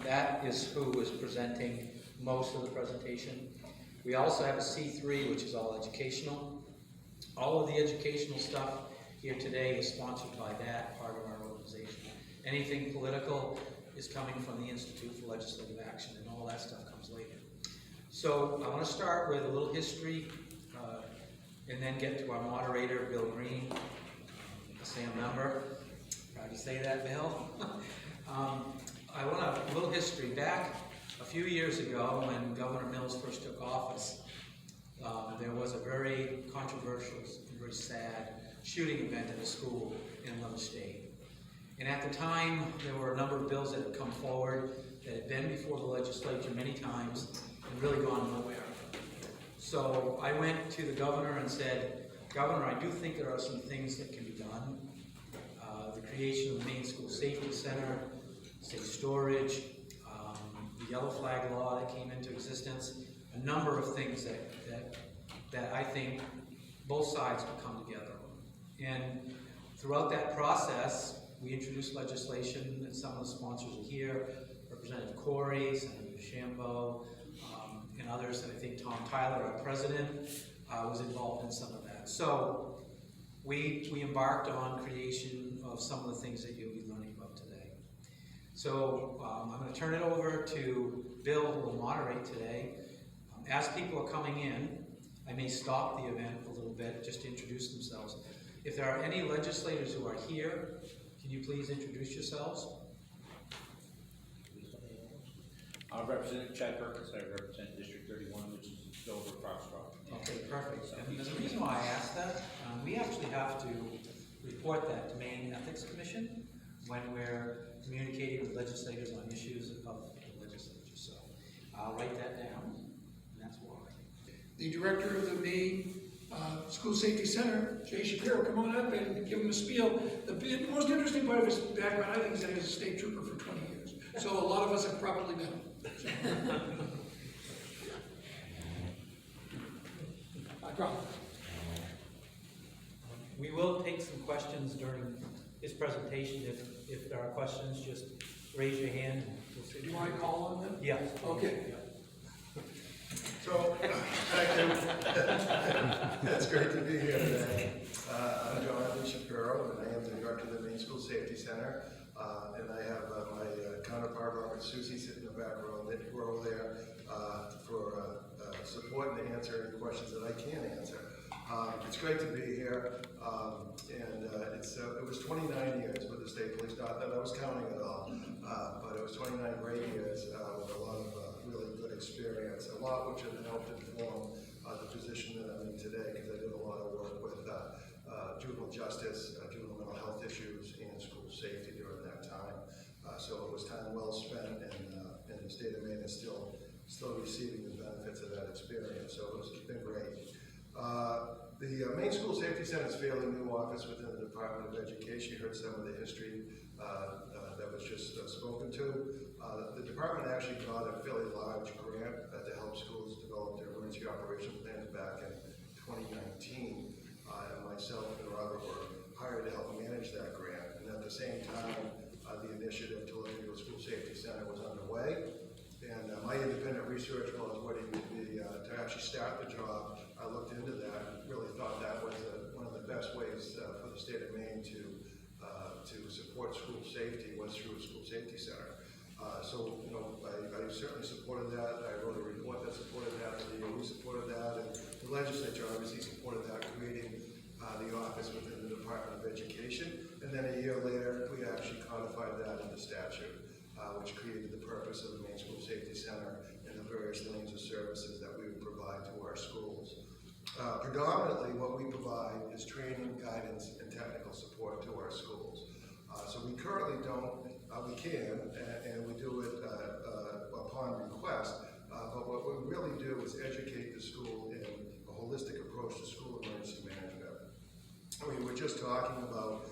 that is who is presenting most of the presentation. We also have a C3, which is all educational. All of the educational stuff here today is sponsored by that part of our organization. Anything political is coming from the Institute for Legislative Action, and all that stuff comes later. So I want to start with a little history, and then get to our moderator, Bill Green, a SAM member. Proud to say that, Bill. I want a little history. Back a few years ago, when Governor Mills first took office, there was a very controversial, very sad shooting event at a school in another state. And at the time, there were a number of bills that had come forward that had been before the legislature many times and really gone nowhere. So I went to the governor and said, Governor, I do think there are some things that can be done. The creation of the Maine School Safety Center, safe storage, the yellow flag law that came into existence, a number of things that I think both sides could come together on. And throughout that process, we introduced legislation, and some of the sponsors are here, Representative Corey, Senator Shambo, and others, and I think Tom Tyler, our president, was involved in some of that. So we embarked on creation of some of the things that you'll be learning about today. So I'm going to turn it over to Bill, who will moderate today. As people are coming in, I may stop the event a little bit just to introduce themselves. If there are any legislators who are here, can you please introduce yourselves? I'm Representative Chad Perkins. I represent District 31, which is Dover, Foxtrot. Okay, perfect. And the reason why I asked that, we actually have to report that to Maine Ethics Commission when we're communicating with legislators on issues of the legislature. So I'll write that down, and that's why. The director of the Maine School Safety Center, Jay Shapiro, come on up and give him a spiel. The most interesting part of his background, I think, is that he was a state trooper for 20 years. So a lot of us have probably met him. I promise. We will take some questions during his presentation. If there are questions, just raise your hand. Do you want to call on them? Yeah. Okay. Yeah. So, thank you. It's great to be here today. I'm Jonathan Shapiro, and I am the director of the Maine School Safety Center. And I have my counterpart, Robert Susie, sitting in the back row there for support and to answer any questions that I can answer. It's great to be here, and it was 29 years with the state police. Not that I was counting at all, but it was 29 great years with a lot of really good experience, a lot which have helped inform the position that I'm in today, because I did a lot of work with juvenile justice, juvenile mental health issues, and school safety during that time. So it was time well spent, and the state of Maine is still receiving the benefits of that experience. So it's been great. The Maine School Safety Center is a fairly new office within the Department of Education. You heard some of the history that was just spoken to. The department actually got a fairly large grant to help schools develop their emergency operation plans back in 2019. And myself and Robert were hired to help manage that grant. And at the same time, the initiative to look into a school safety center was underway. And my independent research while I was waiting to actually start the job, I looked into that and really thought that was one of the best ways for the state of Maine to support school safety was through a school safety center. So, you know, I certainly supported that. I wrote a report that supported that. The DOE supported that, and the legislature obviously supported that, creating the office within the Department of Education. And then a year later, we actually codified that in the statute, which created the purpose of the Maine School Safety Center and the various lanes of services that we would provide to our schools. Predominantly, what we provide is training, guidance, and technical support to our schools. So we currently don't, we can, and we do it upon request, but what we really do is educate the school in a holistic approach to school emergency management. I mean, we're just talking about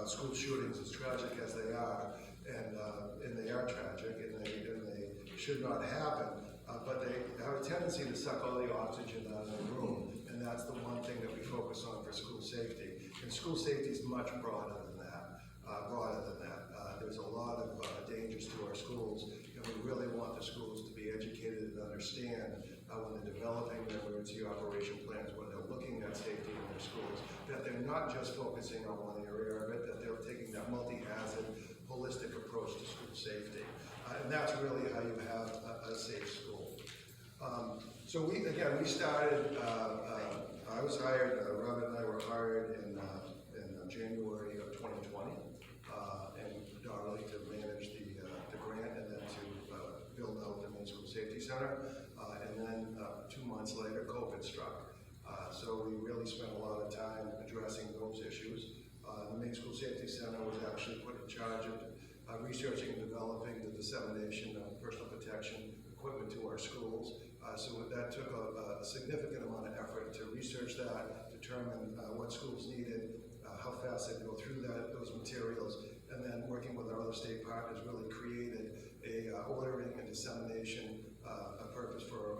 school shootings, as tragic as they are, and they are tragic, and they should not happen, but they have a tendency to suck all the oxygen out of the room, and that's the one thing that we focus on for school safety. And school safety is much broader than that. There's a lot of dangers to our schools, and we they're developing their emergency operation plans, when they're looking at safety in their schools, that they're not just focusing on one area of it, that they're taking that multi-hazard, holistic approach to school safety. And that's really how you have a safe school. So we started, I was hired, Robin and I were hired in January of 2020, and predominantly to manage the grant and then to build out the Maine School Safety Center. And then 2 months later, COVID struck. So we really spent a lot of time addressing those issues. The Maine School Safety Center was actually put in charge of researching and developing the dissemination of personal protection equipment to our schools. So that took a significant amount of effort to research that, determine what schools needed, how fast they'd go through those materials, and then working with our other state partners really created a ordering and dissemination a purpose for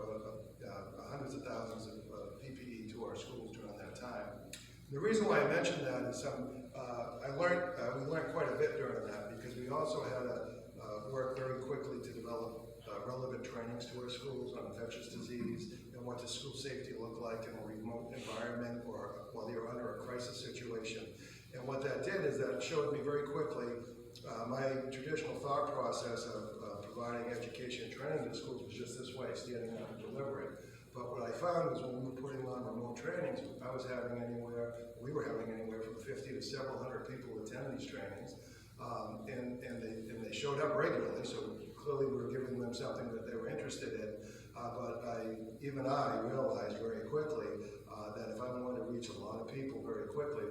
hundreds of thousands of PPE to our schools during that time. The reason why I mentioned that is we learned quite a bit during that, because we also had to work very quickly to develop relevant trainings to our schools on infectious disease and what does school safety look like in a remote environment or while you're under a crisis situation. And what that did is that showed me very quickly my traditional thought process of providing education and training to schools was just this way, standing up and delivering. But what I found is when we were putting on remote trainings, we were having anywhere from 50 to several hundred people attend these trainings. And they showed up regularly, so clearly we were giving them something that they were interested in. But even I realized very quickly that if I wanted to reach a lot of people very quickly,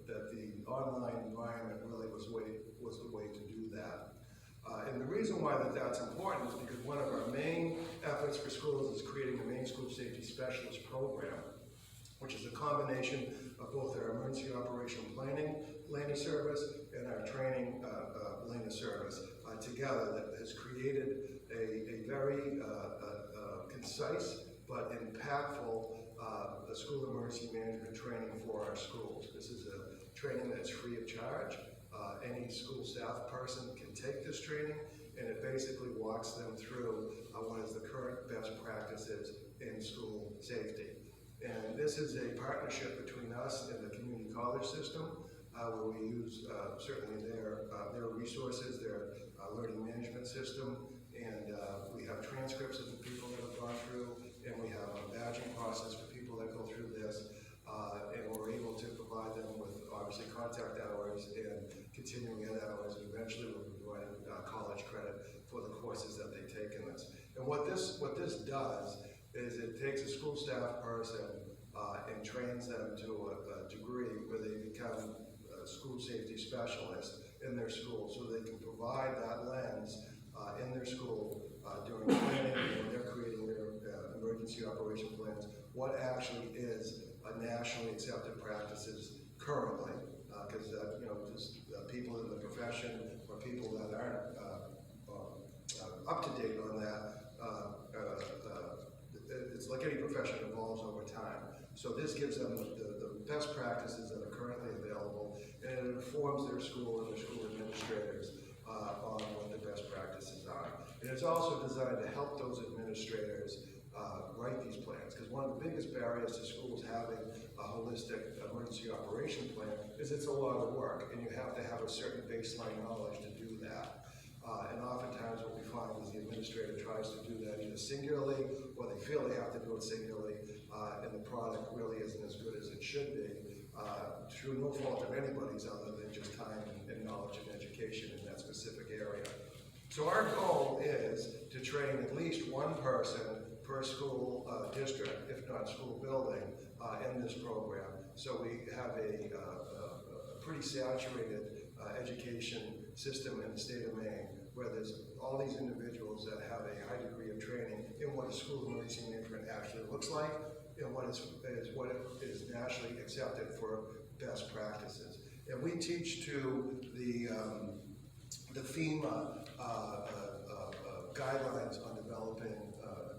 that the online environment really was the way to do that. And the reason why that's important is because one of our main efforts for schools is creating a Maine School Safety Specialist program, which is a combination of both our emergency operation planning lane of service and our training lane of service together, that has created a very concise but impactful school emergency management training for our schools. This is a training that's free of charge. Any school staff person can take this training, and it basically walks them through what is the current best practices in school safety. And this is a partnership between us and the community college system, where we use certainly their resources, their learning management system, and we have transcripts of the people that have gone through, and we have a badging process for people that go through this, and we're able to provide them with obviously contact hours and continuing ed hours, and eventually we'll be providing college credit for the courses that they take in this. And what this does is it takes a school staff person and trains them to a degree where they become a school safety specialist in their school, so they can provide that lens in their school during training when they're creating their emergency operation plans, what actually is nationally accepted practices currently, because just people in the profession or people that aren't up to date on that, it's like any profession, evolves over time. So this gives them the best practices that are currently available, and it informs their school and their school administrators on what the best practices are. And it's also designed to help those administrators write these plans, because one of the biggest barriers to schools having a holistic emergency operation plan is it's a lot of work, and you have to have a certain baseline knowledge to do that. And oftentimes what we find is the administrator tries to do that either singularly, or they feel they have to do it singularly, and the product really isn't as good as it should be, through no fault of anybody's other than just time and knowledge and education in that specific area. So our goal is to train at least one person per school district, if not school building, in this program. So we have a pretty saturated education system in the state of Maine, where there's all these individuals that have a high degree of training in what a school emergency management actually looks like, and what is nationally accepted for best practices. And we teach to the FEMA guidelines on developing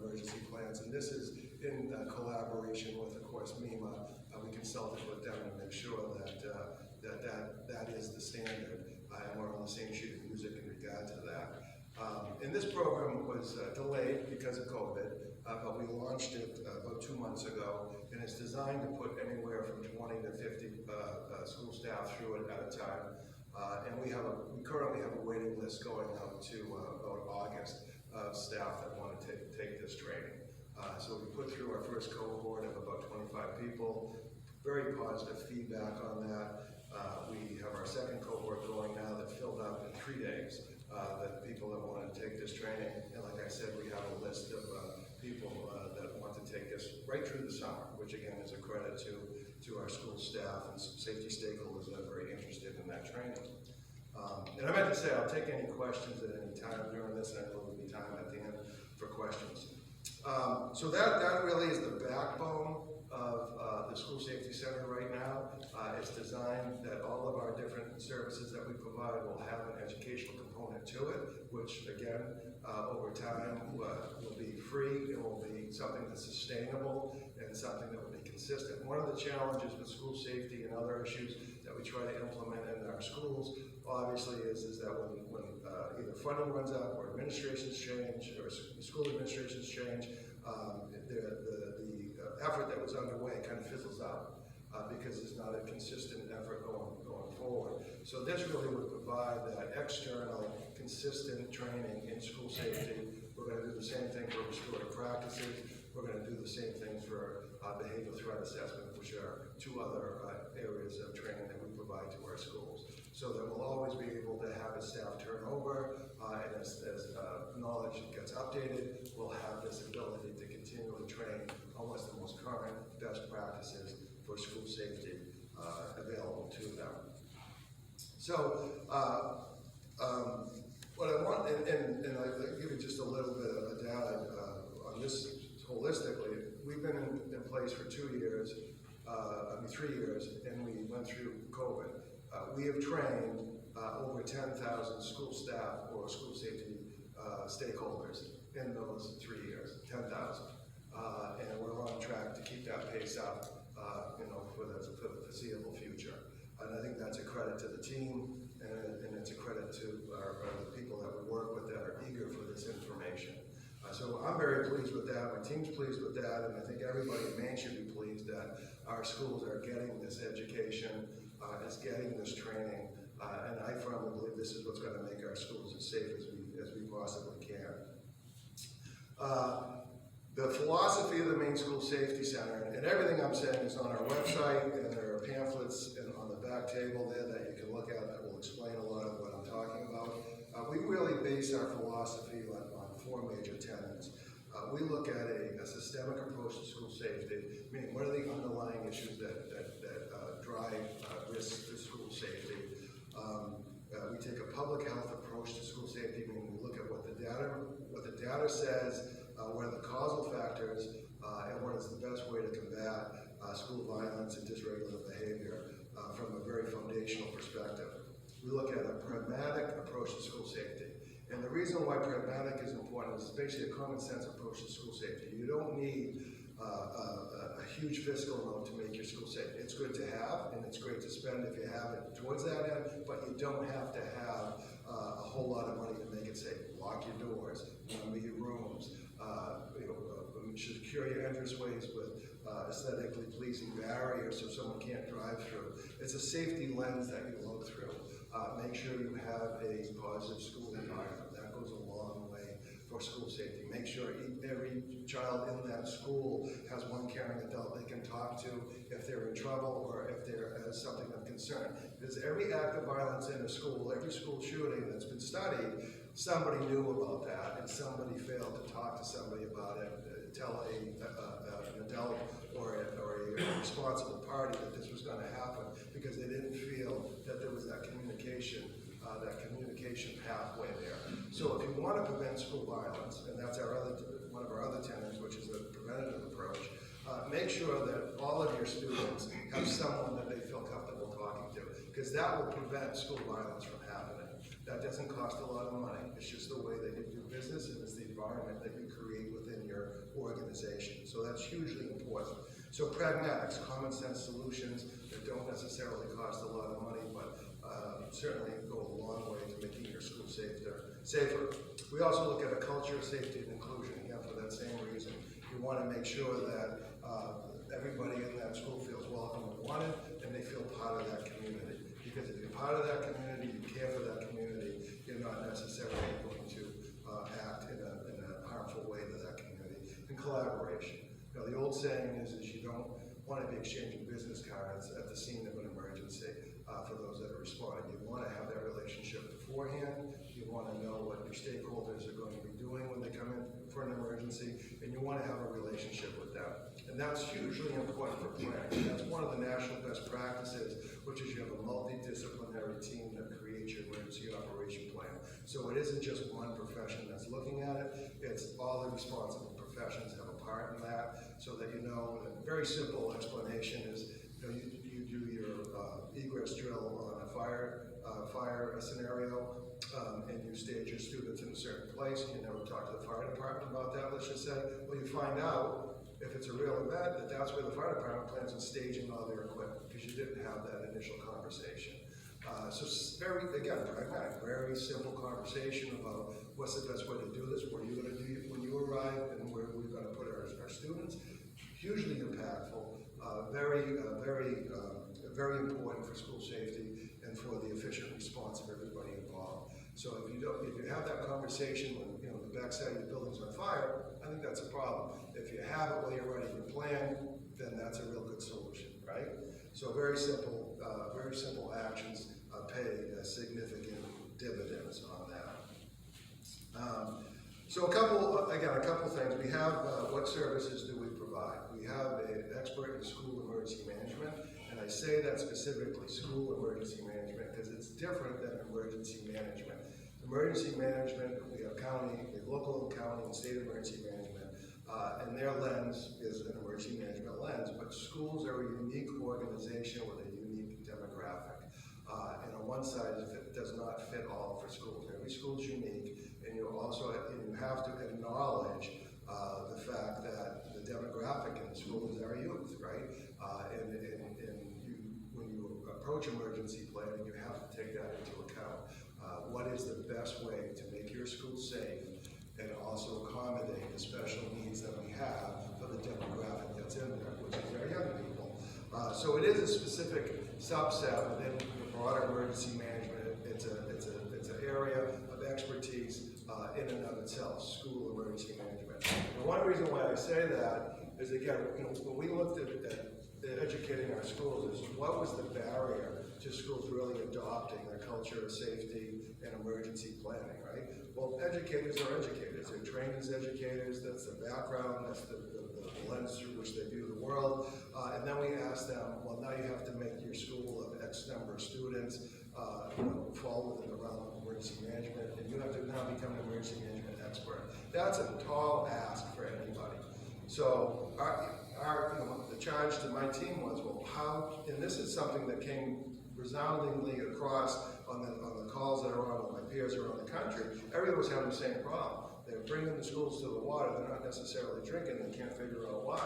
emergency plans, and this is in collaboration with, of course, MEMA. We consulted with them to make sure that is the standard, and we're on the same sheet of music in regard to that. And this program was delayed because of COVID, but we launched it about 2 months ago, and it's designed to put anywhere from 20 to 50 school staff through it at a time. And we currently have a waiting list going out to about August of staff that want to take this training. So we put through our first cohort of about 25 people, very positive feedback on that. We have our second cohort going now that filled up in 3 days, that people that want to take this training. And like I said, we have a list of people that want to take this right through the summer, which again is a credit to our school staff and safety stakeholders that are very interested in that training. And I meant to say, I'll take any questions at any time during this, and I know there'll be time at the end for questions. So that really is the backbone of the School Safety Center right now. It's designed that all of our different services that we provide will have an educational component to it, which again, over time will be free. It will be something that's sustainable and something that will be consistent. One of the challenges with school safety and other issues that we try to implement in our schools, obviously, is that when either funding runs out or administrations change or school administrations change, the effort that was underway kind of fizzles out because it's not a consistent effort going forward. So this really would provide that external, consistent training in school safety. We're going to do the same thing for restorative practices. We're going to do the same thing for behavioral threat assessment, which are 2 other areas of training that we provide to our schools. So that we'll always be able to have a staff turnover, and as knowledge gets updated, we'll have this ability to continually train on what's the most current best practices for school safety available to them. So what I want, and I'll give you just a little bit of a data on this holistically. We've been in place for 2 years, 3 years, and we went through COVID. We have trained over 10,000 school staff or school safety stakeholders in those 3 years, 10,000. And we're on track to keep that pace up, for the foreseeable future. And I think that's a credit to the team, and it's a credit to the people that we work with that are eager for this information. So I'm very pleased with that. My team's pleased with that, and I think everybody in Maine should be pleased that our schools are getting this education, is getting this training, and I firmly believe this is what's going to make our schools as safe as we possibly can. The philosophy of the Maine School Safety Center, and everything I'm saying is on our website, and there are pamphlets on the back table there that you can look at that will explain a lot of what I'm talking about. We really base our philosophy on 4 major tenets. We look at a systemic approach to school safety, meaning what are the underlying issues that drive risks to school safety. We take a public health approach to school safety, meaning we look at what the data says, what are the causal factors, and what is the best way to combat school violence and dysregulative behavior from a very foundational perspective. We look at a pragmatic approach to school safety. And the reason why pragmatic is important is basically a common sense approach to school safety. You don't need a huge fiscal note to make your school safe. It's good to have, and it's great to spend if you have it towards that end, but you don't have to have a whole lot of money to make it safe. Lock your doors, number your rooms, secure your entranceways with aesthetically pleasing barriers so someone can't drive through. It's a safety lens that you look through. Make sure you have a positive school environment. That goes a long way for school safety. Make sure every child in that school has one caring adult they can talk to if they're in trouble or if there is something of concern. Because every act of violence in a school, every school shooting that's been studied, somebody knew about that and somebody failed to talk to somebody about it, tell an adult or a responsible party that this was going to happen because they didn't feel that there was that communication pathway there. So if you want to prevent school violence, and that's one of our other tenets, which is a preventative approach, make sure that all of your students have someone that they feel comfortable talking to, because that will prevent school violence from happening. That doesn't cost a lot of money. It's just the way that you do business, and it's the environment that you create within your organization. So that's hugely important. So pragmatics, common sense solutions that don't necessarily cost a lot of money, but certainly go a long way to making your school safer safer. We also look at a culture of safety and inclusion, again, for that same reason. We want to make sure that everybody in that school feels welcome and wanted, and they feel part of that community. Because if you're part of that community, you care for that community, you're not necessarily going to act in a harmful way to that community. And collaboration. You know, the old saying is you don't want to be exchanging business cards at the scene of an emergency for those that are responding. You want to have that relationship beforehand. You want to know what your stakeholders are going to be doing when they come in for an emergency, and you want to have a relationship with them. And that's hugely important for planning. That's one of the national best practices, which is you have a multidisciplinary team that creates your emergency operation plan. So it isn't just one profession that's looking at it, it's all the responsible professions have a part in that, so that you know, a very simple explanation is, you know, you do your egress drill on a fire scenario, and you stage your students in a certain place, and you never talk to the fire department about that, let's just say. Well, you find out, if it's a real event, that that's where the fire department plans on staging all their equipment, because you didn't have that initial conversation. So very, again, pragmatic, very simple conversation about what's the best way to do this, what are you going to do when you arrive, and where we're going to put our students. Hugely impactful, very important for school safety and for the efficient response of everybody involved. So if you have that conversation when, you know, the backside of your building's on fire, I think that's a problem. If you have it while you're writing your plan, then that's a real good solution, right? So very simple actions pay significant dividends on that. So a couple things. We have, what services do we provide? We have an expert in school emergency management, and I say that specifically, school emergency management, because it's different than emergency management. Emergency management, we have local, county, and state emergency management, and their lens is an emergency management lens, but schools are a unique organization with a unique demographic. And on one side, it does not fit all for schools. Every school is unique, and you have to acknowledge the fact that the demographic in the school is our youth, right? When you approach emergency planning, you have to take that into account. What is the best way to make your school safe and also accommodate the special needs that we have for the demographic that's in there, which is our young people. So it is a specific subset within the broader emergency management. It's an area of expertise in and of itself, school emergency management. And one reason why I say that is, again, you know, when we looked at educating our schools, is what was the barrier to schools really adopting a culture of safety and emergency planning, right? Well, educators are educators. They're trained as educators. That's the background. That's the lens through which they view the world. And then we ask them, well, now you have to make your school of X number of students fall within the realm of emergency management, and you have to now become an emergency management expert. That's a tall ask for anybody. So the charge to my team was, well, how, and this is something that came resoundingly across on the calls that are on with my peers around the country. Everyone was having the same problem. They're bringing the schools to the water. They're not necessarily drinking. They can't figure out why.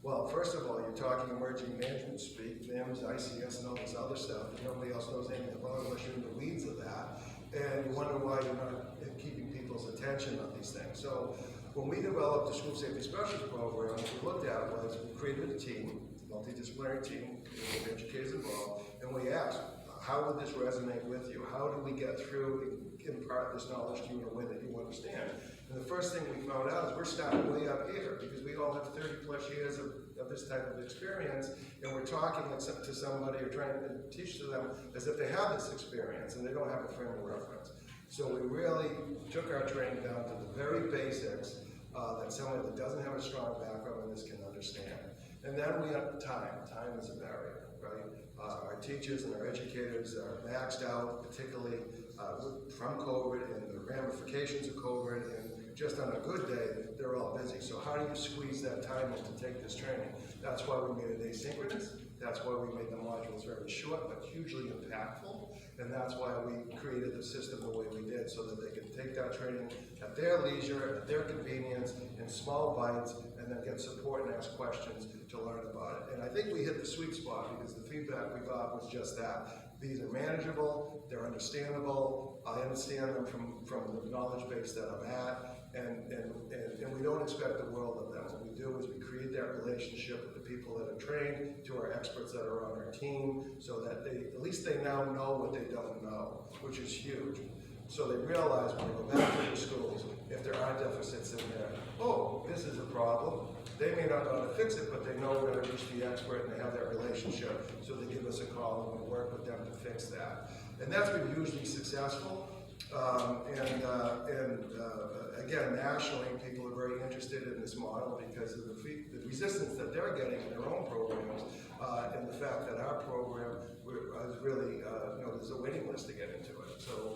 Well, first of all, you're talking emergency management speak, NIMS, ICS, and all this other stuff that nobody else knows anything about unless you're in the weeds of that. And you wonder why you're not keeping people's attention on these things. So when we developed the School Safety Specialist Program, what we looked at was we created a team, multidisciplinary team, with educators involved, and we asked, how would this resonate with you? How do we get through and impart this knowledge to you in a way that you understand? And the first thing we found out is we're starting way up here, because we all have 30 plus years of this type of experience, and we're talking to somebody or trying to teach to them as if they have this experience and they don't have a frame of reference. So we really took our training down to the very basics that somebody that doesn't have a strong background in this can understand. And then we have time. Time is a barrier, right? Our teachers and our educators are maxed out, particularly from COVID and the ramifications of COVID, and just on a good day, they're all busy. So how do you squeeze that time in to take this training? That's why we made it asynchronous. That's why we made the modules very short, but hugely impactful. And that's why we created the system the way we did, so that they can take that training at their leisure, at their convenience, in small bites, and then get support and ask questions to learn about it. And I think we hit the sweet spot, because the feedback we got was just that. These are manageable, they're understandable, I understand them from the knowledge base that I'm at, and we don't expect the world of them. What we do is we create that relationship with the people that are trained, to our experts that are on our team, so that at least they now know what they don't know, which is huge. So they realize when they go back to their schools, if there are deficits in there, oh, this is a problem. They may not know how to fix it, but they know we're gonna reach the expert and they have that relationship, so they give us a call and we work with them to fix that. And that's been hugely successful. Again, nationally, people are very interested in this model because of the resistance that they're getting in their own programs, and the fact that our program is really, there's a waiting list to get into it. So,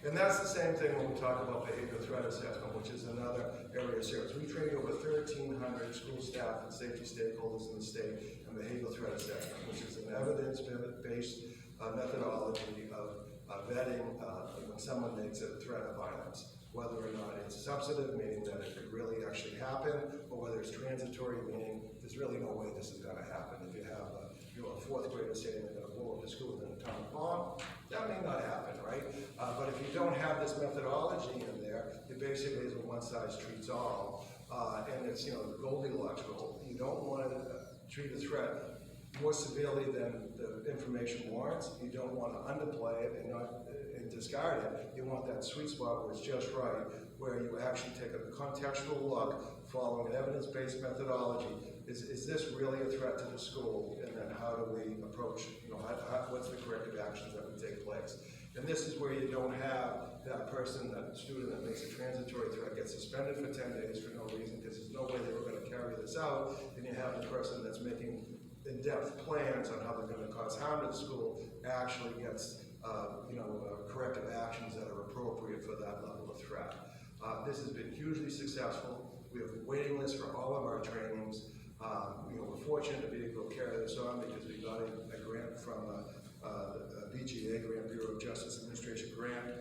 and that's the same thing when we talk about behavioral threat assessment, which is another area of service. We train over 1,300 school staff and safety stakeholders in the state in behavioral threat assessment, which is an evidence-based methodology of vetting when someone makes a threat of violence, whether or not it's substantive, meaning that it could really actually happen, or whether it's transitory, meaning there's really no way this is going to happen. If you have a fourth grader saying they're going to blow up the school with an atomic bomb, that may not happen, right? But if you don't have this methodology in there, it basically is a one-size-treats-all, and it's, the Goldilocks rule. You don't want to treat a threat more severely than the information warrants. You don't want to underplay it and discard it. You want that sweet spot where it's just right, where you actually take a contextual look, following an evidence-based methodology. Is this really a threat to the school? And then how do we approach, what's the corrective actions that would take place? And this is where you don't have that person, that student that makes a transitory threat, gets suspended for 10 days for no reason, because there's no way they were going to carry this out, and you have the person that's making in-depth plans on how they're going to cause harm to the school actually gets corrective actions that are appropriate for that level of threat. This has been hugely successful. We have a waiting list for all of our trainings. We're fortunate to be able to carry this on because we got a grant from the BGA, Grant Bureau of Justice Administration grant,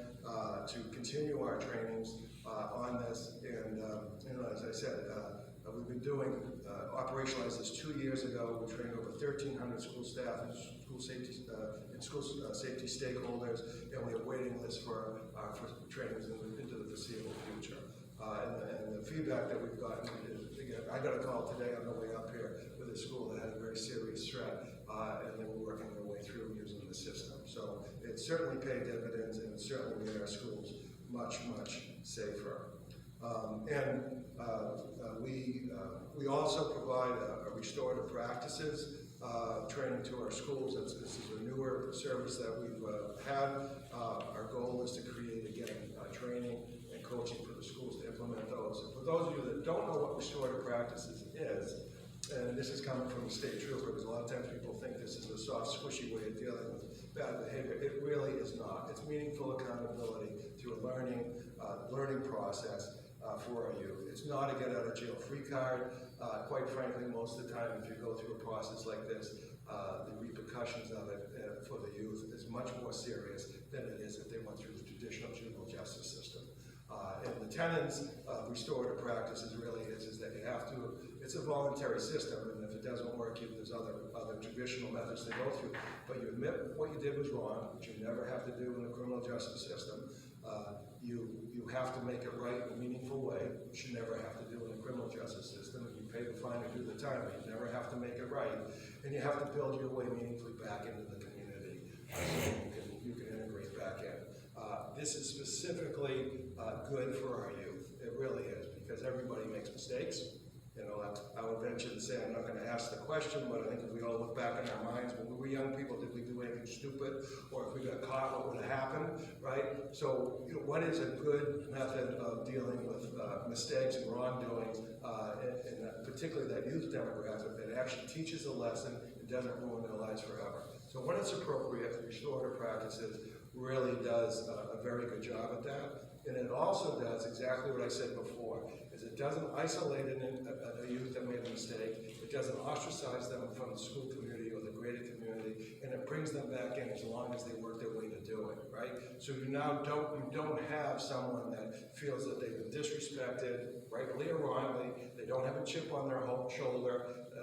to continue our trainings on this. And as I said, we've been operationalized this 2 years ago. We trained over 1,300 school staff and school safety stakeholders, and we have waiting lists for trainings into the foreseeable future. And the feedback that we've gotten is, again, I got a call today on the way up here with a school that had a very serious threat, and they were working their way through using the system. So it certainly paid dividends, and it certainly made our schools much, much safer. We also provide a restorative practices training to our schools. This is a newer service that we've had. Our goal is to create, again, training and coaching for the schools to implement those. And for those of you that don't know what restorative practices is, and this is coming from the state trooper, because a lot of times people think this is a soft, squishy way of dealing with bad behavior. It really is not. It's meaningful accountability through a learning process for our youth. It's not a get out of jail free card. Quite frankly, most of the time, if you go through a process like this, the repercussions of it for the youth is much more serious than it is if they went through the traditional juvenile justice system. And the tenets of restorative practices really is that you have to, it's a voluntary system, and if it doesn't work, there's other traditional methods to go through, but you admit what you did was wrong, which you never have to do in the criminal justice system. You have to make it right in a meaningful way, which you never have to do in the criminal justice system. You pay the fine and do the time, but you never have to make it right. And you have to build your way meaningfully back into the community so you can integrate back in. This is specifically good for our youth. It really is, because everybody makes mistakes. I would venture to say, I'm not going to ask the question, but I think if we all look back in our minds, when we were young people, did we do anything stupid? Or if we got caught, what would have happened, right? So, what is a good method of dealing with mistakes and wrongdoing, and particularly that youth demographic that actually teaches a lesson and doesn't ruin their lives forever? So when it's appropriate, restorative practices really does a very good job at that. And it also does exactly what I said before, is it doesn't isolate a youth that made a mistake, it doesn't ostracize them from the school community or the greater community, and it brings them back in as long as they work their way to do it, right? So you now don't have someone that feels that they've been disrespected, rightly or wrongly. They don't have a chip on their shoulder.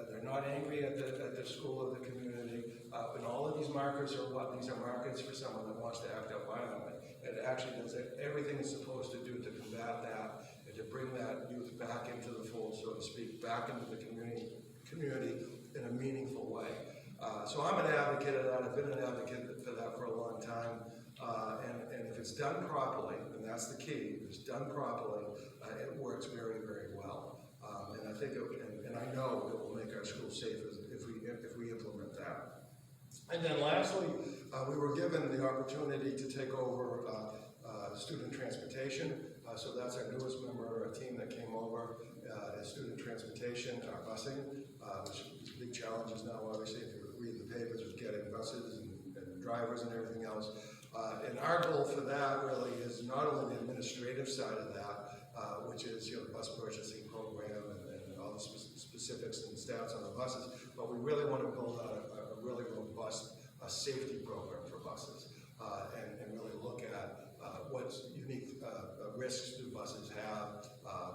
They're not angry at the school or the community. And all of these markers are what? These are markers for someone that wants to act out violently. It actually does everything it's supposed to do to combat that and to bring that youth back into the fold, so to speak, back into the community in a meaningful way. So I'm an advocate of that. I've been an advocate for that for a long time. And if it's done properly, and that's the key, if it's done properly, it works very, very well. And I think, and I know it will make our schools safer if we implement that. And then lastly, we were given the opportunity to take over student transportation. So that's our newest member of our team that came over, is student transportation, busing, which is big challenges now, obviously, if you read the papers, with getting buses and drivers and everything else. And our goal for that really is not only the administrative side of that, which is the bus purchasing program and all the specifics and stats on the buses, but we really want to build out a really robust safety program for buses and really look at what unique risks do buses have,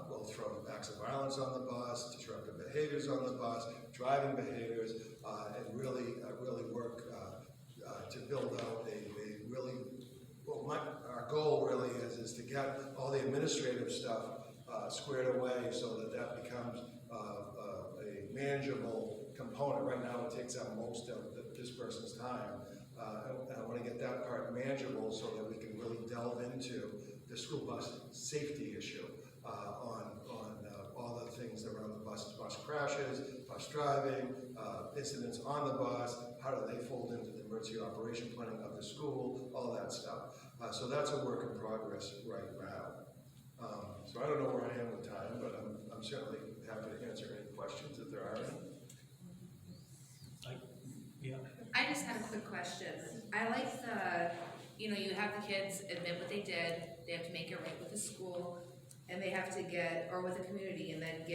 both from acts of violence on the bus, disruptive behaviors on the bus, driving behaviors, and really work to build out a really, our goal really is to get all the administrative stuff squared away so that becomes a manageable component. Right now it takes up most of this person's time. I want to get that part manageable so that we can really delve into the school bus safety issue on all the things around the buses, bus crashes, bus driving, incidents on the bus, how do they fold into the emergency operation planning of the school, all that stuff. So that's a work in progress right now. So I don't know where I am with time, but I'm certainly happy to answer any questions if there are any. I just had a quick question. I like you have the kids admit what they did, they have to make it right with the school, and they have to or with the community, and then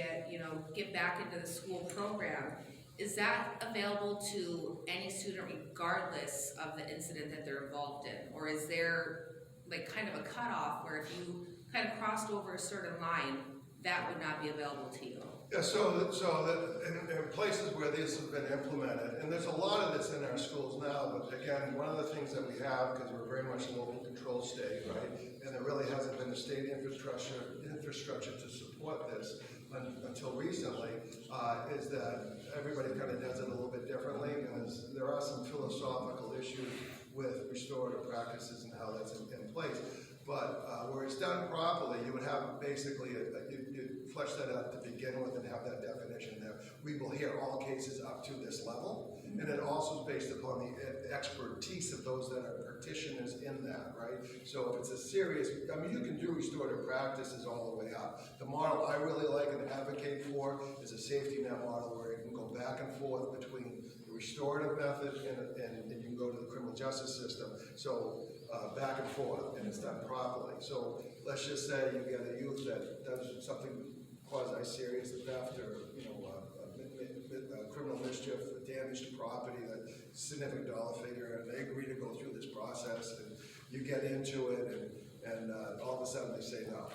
get back into the school program. Is that available to any student regardless of the incident that they're involved in? Or is there kind of a cutoff where if you kind of crossed over a certain line, that would not be available to you? Yeah, so that in places where this has been implemented, and there's a lot of this in our schools now, but again, one of the things that we have, because we're very much a local control state, right, and there really hasn't been a state infrastructure to support this until recently, is that everybody kind of does it a little bit differently, and there are some philosophical issues with restorative practices and how that's in place. But where it's done properly, you would have basically, you flesh that out to begin with and have that definition there. We will hear all cases up to this level, and it also is based upon the expertise of those that are practitioners in that, right? So if it's a serious, you can do restorative practices all the way up. The model I really like and advocate for is a safety net model where you can go back and forth between the restorative method and you can go to the criminal justice system. So back and forth, and it's done properly. So let's just say you get a youth that does something quasi-serious, theft or criminal mischief, damage to property, that significant dollar figure, and they agree to go through this process, and you get into it, and all of a sudden they say, no,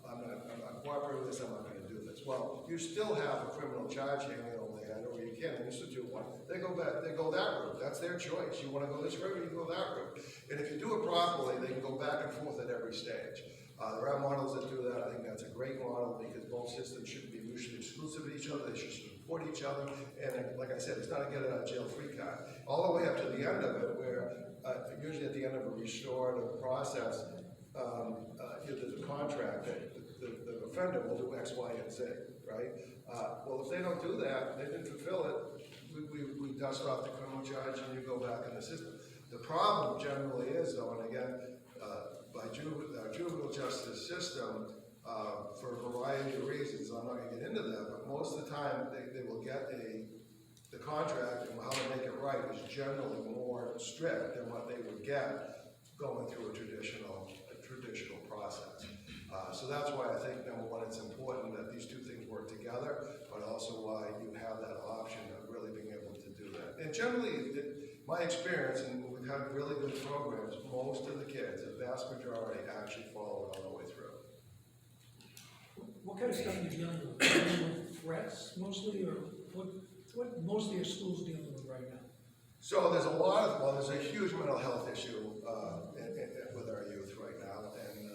I'm not cooperating with this, I'm not going to do this. Well, you still have a criminal charge hanging over their head, or you can institute one. They go that route. That's their choice. You want to go this route, or you go that route. And if you do it properly, they can go back and forth at every stage. There are models that do that. I think that's a great model because both systems shouldn't be mutually exclusive of each other. They should support each other. And like I said, it's not a get out of jail free card. All the way up to the end of it, where usually at the end of a restorative process, there's a contract that the offender will do X, Y, and Z, right? Well, if they don't do that, they didn't fulfill it, we dust off the criminal charge and you go back in the system. The problem generally is, though, and again, by juvenile justice system, for a variety of reasons, I'm not going to get into that, but most of the time they will get the contract, and how to make it right is generally more strict than what they would get going through a traditional process. So that's why I think, number one, it's important that these two things work together, but also why you have that option of really being able to do that And generally, my experience, and we've had really good programs, most of the kids, the vast majority, actually follow it all the way through. What kind of stuff are you dealing with? Dealing with threats mostly, or what mostly are schools dealing with right now? So there's there's a huge mental health issue with our youth right now, and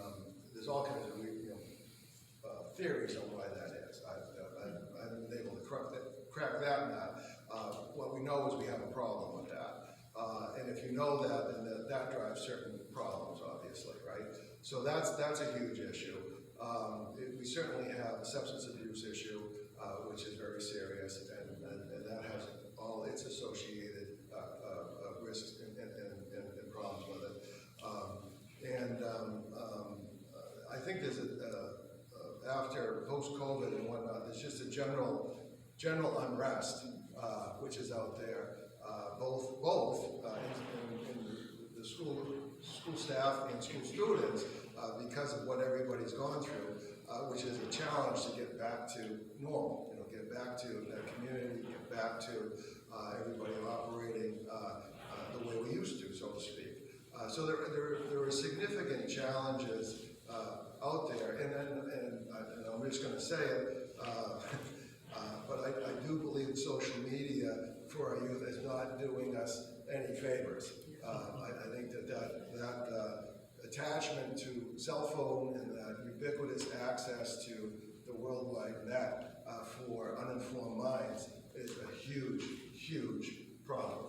there's all kinds of theories on why that is. I haven't been able to crack that nut. What we know is we have a problem with that, and if you know that, then that drives certain problems, obviously, right? So that's a huge issue. We certainly have a substance abuse issue, which is very serious, and that has all its associated risks and problems with it. I think there's after post-COVID and whatnot, there's just a general unrest which is out there, both in the school staff and school students because of what everybody's gone through, which is a challenge to get back to normal. Get back to that community, get back to everybody operating the way we used to, so to speak. So there are significant challenges out there, and I'm just going to say it, but I do believe that social media for our youth is not doing us any favors. I think that attachment to cell phone and that ubiquitous access to the worldwide net for uninformed minds is a huge problem.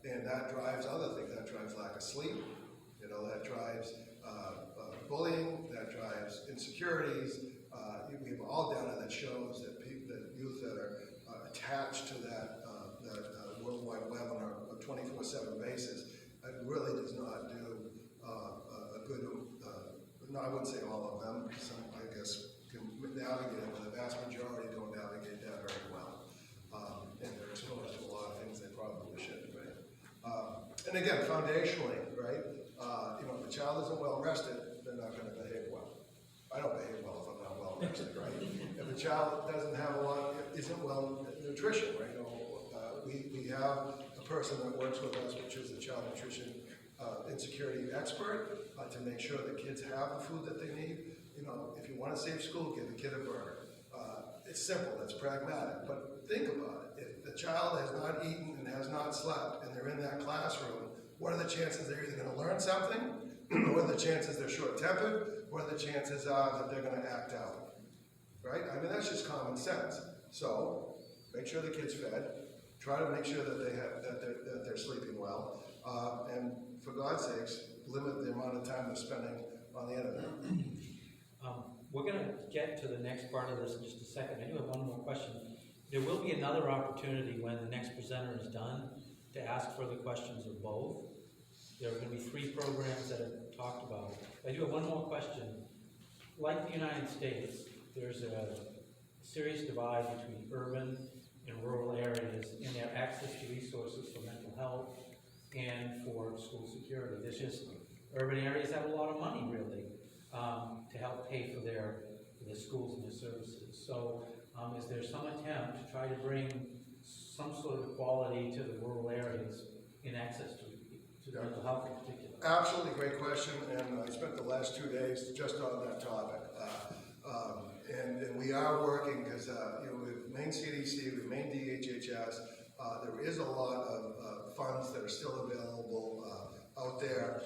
And that drives other things. That drives lack of sleep. That drives bullying. That drives insecurities. We have all data that shows that youth that are attached to that World Wide Web on a 24/7 basis, it really does not do a good. No, I wouldn't say all of them. Some, I guess, can navigate it, but the vast majority don't navigate that very well. And they're exposed to a lot of things they probably shouldn't be. And again, foundationally, right? If a child isn't well rested, they're not going to behave well. I don't behave well if I'm not well rested, right? If a child isn't well nutrition, right? We have a person that works with us, which is a child nutrition insecurity expert, to make sure that kids have the food that they need. If you want to save school, give the kid a burger. It's simple, it's pragmatic, but think about it. If the child has not eaten and has not slept, and they're in that classroom, what are the chances they're either going to learn something, what are the chances they're short-tempered, what are the chances that they're going to act out, right? I mean, that's just common sense. So, make sure the kid's fed, try to make sure that they're sleeping well, and for God's sakes, limit the amount of time they're spending on the internet. We're going to get to the next part of this in just a second. I do have one more question. There will be another opportunity when the next presenter is done to ask further questions of both. There are going to be 3 programs that are talked about. I do have one more question. Like the United States, there's a serious divide between urban and rural areas in their access to resources for mental health and for school security. There's just, urban areas have a lot of money, really, to help pay for their schools and their services. So is there some attempt to try to bring some sort of equality to the rural areas in access to mental health in particular? Absolutely great question, and I spent the last 2 days just on that topic. And we are working because with Maine CDC, with Maine DHHS, there is a lot of funds that are still available out there,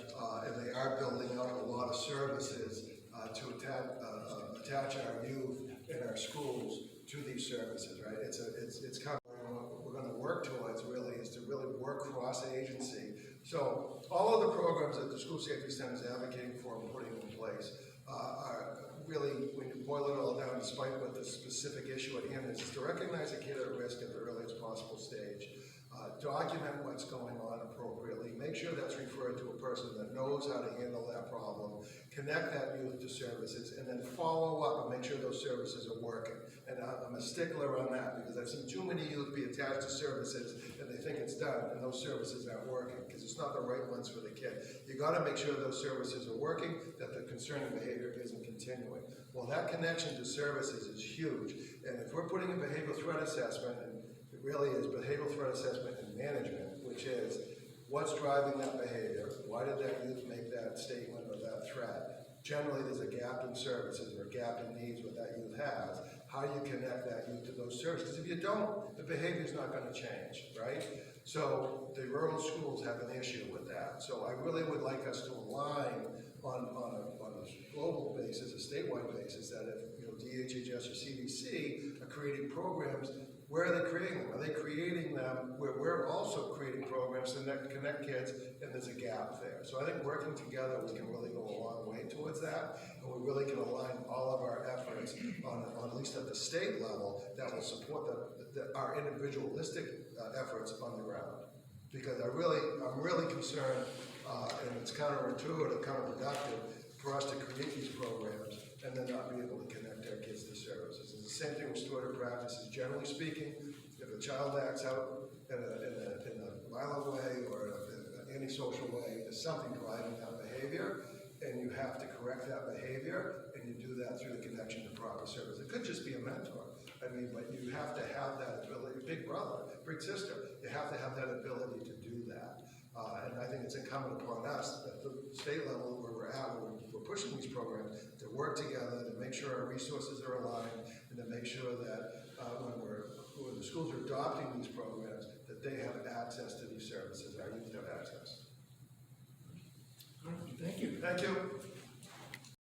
and they are building out a lot of services to attach our youth in our schools to these services. Right? It's kind of what we're going to work towards. Really, is to really work cross-agency. So all of the programs that the School Safety Center is advocating for and putting in place are really, when you boil it all down, despite what the specific issue at hand is to recognize a kid at risk at the earliest possible stage, document what's going on appropriately, make sure that's referred to a person that knows how to handle that problem, connect that youth to services, and then follow up and make sure those services are working. And I'm a stickler on that because I've seen too many youth be attached to services and they think it's done and those services aren't working because it's not the right ones for the kid. You got to make sure those services are working, that the concerning behavior isn't continuing. Well, that connection to services is huge, and if we're putting a behavioral threat assessment, and really is behavioral threat assessment and management, which is what's driving that behavior, why did that youth make that statement or that threat? Generally, there's a gap in services or a gap in needs what that youth has. How do you connect that youth to those services? If you don't, the behavior is not going to change, right? So the rural schools have an issue with that. So I really would like us to align on a global basis, a statewide basis, that if DHHS or CDC are creating programs, where are they creating them? Are they creating them where we're also creating programs to connect kids, and there's a gap there. So I think working together, we can really go a long way towards that, and we really can align all of our efforts on at least at the state level that will support our individualistic efforts on the ground. Because I'm really concerned, and it's counterintuitive, counterproductive for us to create these programs and then not be able to connect our kids to services. It's the same thing with restorative practices. Generally speaking, if a child acts out in a violent way or in an antisocial way, there's something driving that behavior, and you have to correct that behavior, and you do that through the connection to proper service. It could just be a mentor. I mean, but you have to have that ability, big brother, big sister, you have to have that ability to do that. And I think it's incumbent upon us at the state level where we're at, where we're pushing these programs, to work together, to make sure our resources are aligned, and to make sure that when the schools are adopting these programs, that they have access to these services, our youth have access. Thank you. Thank you.